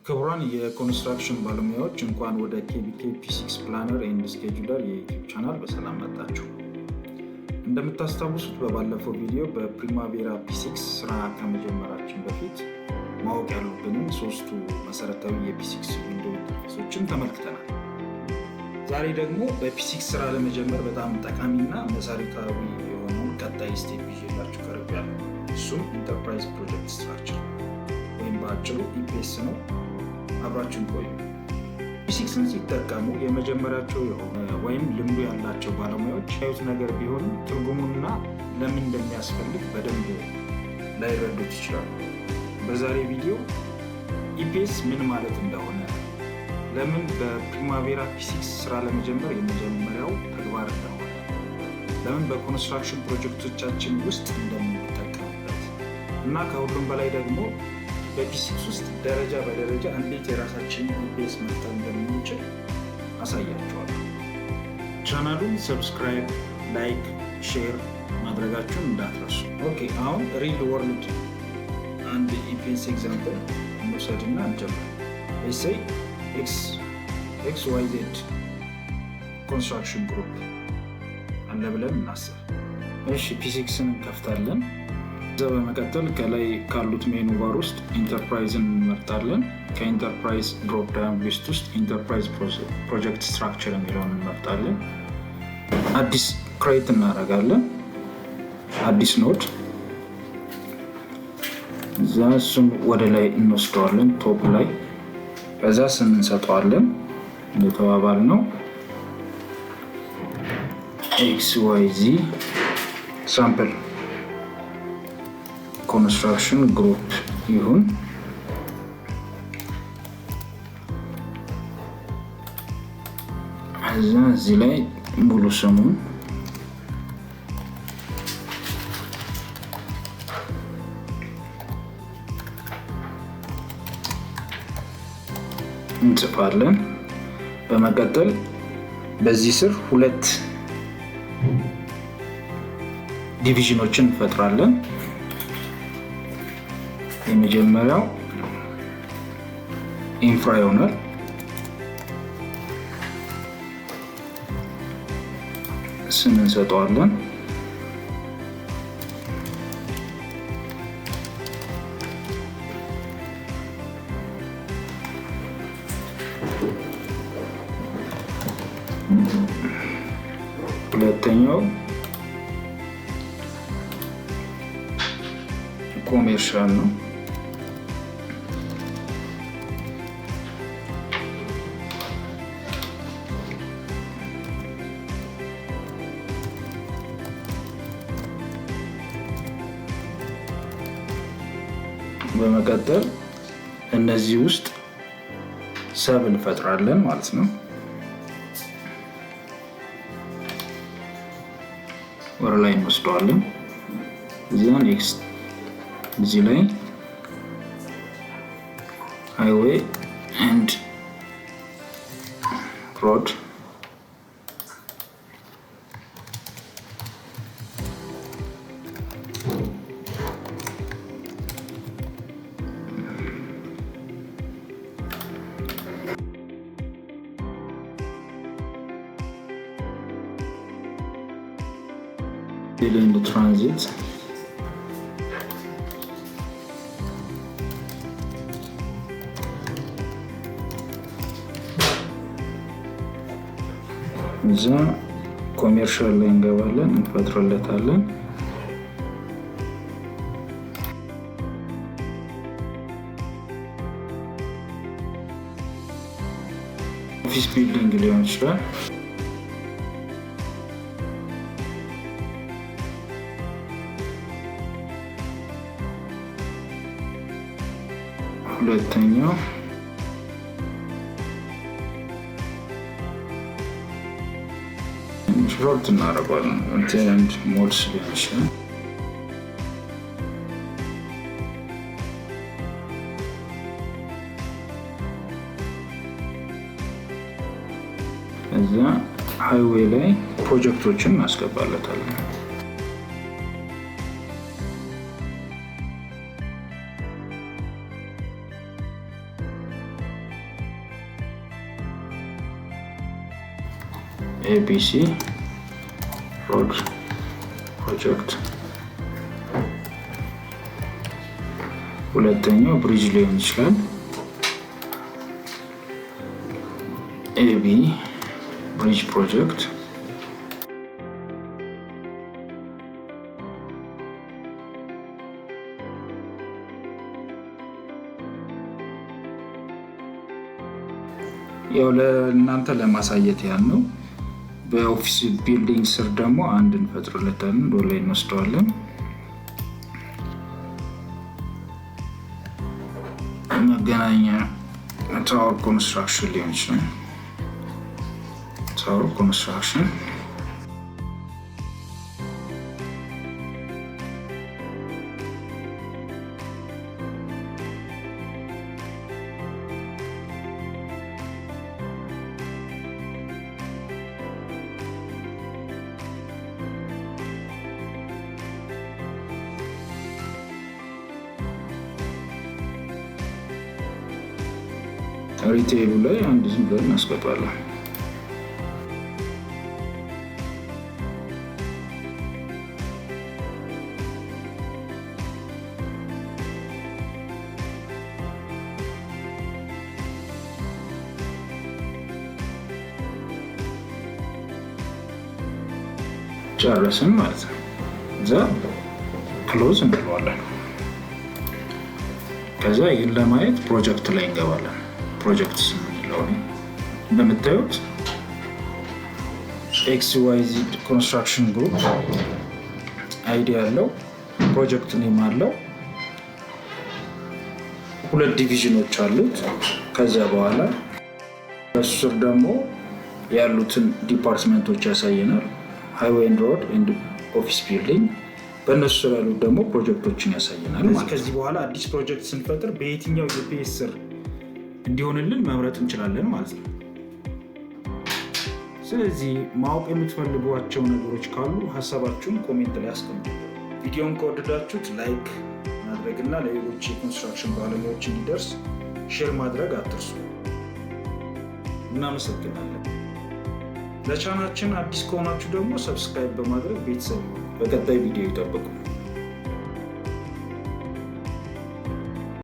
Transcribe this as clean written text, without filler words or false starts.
ክቡራን የኮንስትራክሽን ባለሙያዎች እንኳን ወደ KBK P6 ፕላነር ኤንድ ስኬጁለር የዩቲዩብ ቻናል በሰላም መጣችሁ። እንደምታስታውሱት በባለፈው ቪዲዮ በፕሪማቬራ P6 ስራ ከመጀመራችን በፊት ማወቅ ያሉብንን ሶስቱ መሰረታዊ የP6 ዊንዶው ኢንተርፌሶችን ተመልክተናል። ዛሬ ደግሞ በP6 ስራ ለመጀመር በጣም ጠቃሚና መሰረታዊ የሆነውን ቀጣይ ስቴፕ ይዤላችሁ ቀርቤያለሁ። እሱም ኢንተርፕራይዝ ፕሮጀክት ስትራክቸር ወይም በአጭሩ EPS ነው። አብራችን ቆዩ። P6ን ሲጠቀሙ የመጀመሪያቸው የሆነ ወይም ልምዱ ያላቸው ባለሙያዎች ያዩት ነገር ቢሆንም ትርጉሙና ለምን እንደሚያስፈልግ በደንብ ላይረዱት ይችላሉ። በዛሬ ቪዲዮ EPS ምን ማለት እንደሆነ፣ ለምን በፕሪማቬራ P6 ስራ ለመጀመር የመጀመሪያው ተግባር እንደሆነ፣ ለምን በኮንስትራክሽን ፕሮጀክቶቻችን ውስጥ እንደምንጠቀምበት እና ከሁሉም በላይ ደግሞ በP6 ውስጥ ደረጃ በደረጃ እንዴት የራሳችንን EPS መፍጠር እንደምንችል አሳያችኋለሁ። ቻናሉን ሰብስክራይብ፣ ላይክ፣ ሼር ማድረጋችሁን እንዳትረሱ። ኦኬ፣ አሁን ሪል ወርልድ አንድ EPS ኤግዛምፕል እንውሰድና እንጀምር። ኤስአይ XYZ ኮንስትራክሽን ግሩፕ አለ ብለን እናስብ። እሺ፣ P6ን እንከፍታለን። ከዛ በመቀጠል ከላይ ካሉት ሜኑ ባር ውስጥ ኢንተርፕራይዝን እንመርጣለን። ከኢንተርፕራይዝ ድሮፕ ዳውን ሊስት ውስጥ ኢንተርፕራይዝ ፕሮጀክት ስትራክቸር የሚለውን እንመርጣለን። አዲስ ክሬት እናደርጋለን፣ አዲስ ኖድ። እዛ እሱን ወደ ላይ እንወስደዋለን ቶፕ ላይ። ከዛ ስም እንሰጠዋለን እንደተባባል ነው XYZ ሳምፕል ኮንስትራክሽን ግሩፕ ይሁን። እዛ እዚህ ላይ ሙሉ ስሙን እንጽፋለን። በመቀጠል በዚህ ስር ሁለት ዲቪዥኖችን እንፈጥራለን። የመጀመሪያው ኢንፍራ ይሆናል። ስም እንሰጠዋለን። ሁለተኛው ኮሜርሻል ነው። በመቀጠል እነዚህ ውስጥ ሰብ እንፈጥራለን ማለት ነው። ወደ ላይ እንወስደዋለን። እዚያ ኔክስት እዚህ ላይ ሃይዌይ ኤንድ ሮድ in the transit እዛ ኮሜርሻል ላይ እንገባለን፣ እንፈጥርለታለን። ኦፊስ ቢልዲንግ ሊሆን ይችላል። ሁለተኛው ሾርት እናደርገዋለን። አንድ ሞድስ ሊሆን ይችላል። እዛ ሃይዌይ ላይ ፕሮጀክቶችን እናስገባለታለን። ኤቢሲ ሮድ ፕሮጀክት። ሁለተኛው ብሪጅ ሊሆን ይችላል። ኤቢ ብሪጅ ፕሮጀክት። ያው ለእናንተ ለማሳየት ያህል ነው። በኦፊስ ቢልዲንግ ስር ደግሞ አንድ እንፈጥርለታለን። ዶር ላይ እንወስደዋለን። መገናኛ ታወር ኮንስትራክሽን ሊሆን ይችላል። ታወር ኮንስትራክሽን ሪቴሉ ላይ አንድ ዝም ብለን እናስገባለን። ጨረስን ማለት ነው። እዛ ክሎዝ እንለዋለን። ከዛ ይህን ለማየት ፕሮጀክት ላይ እንገባለን። ፕሮጀክት የሚለው እንደምታዩት XYZ ኮንስትራክሽን ግሩፕ አይዲ ያለው ፕሮጀክት ኔም አለው። 2 ዲቪዥኖች አሉት። ከዚያ በኋላ በስር ደግሞ ያሉትን ዲፓርትመንቶች ያሳየናል። ሃይዌይ ኤንድ ሮድ ኤንድ ኦፊስ ቢልዲንግ። በእነሱ ስር ያሉት ደግሞ ፕሮጀክቶችን ያሳየናል። ከዚህ በኋላ አዲስ ፕሮጀክት ስንፈጥር በየትኛው ጂፒኤስ ስር እንዲሆንልን መምረጥ እንችላለን ማለት ነው። ስለዚህ ማወቅ የምትፈልጓቸው ነገሮች ካሉ ሀሳባችሁን ኮሜንት ላይ አስቀምጡ። ቪዲዮን ከወደዳችሁት ላይክ ማድረግና ለሌሎች የኮንስትራክሽን ባለሙያዎች እንዲደርስ ሼር ማድረግ አትርሱ። እናመሰግናለን። ለቻናችን አዲስ ከሆናችሁ ደግሞ ሰብስክራይብ በማድረግ ቤተሰብ በቀጣይ ቪዲዮ ይጠብቁ።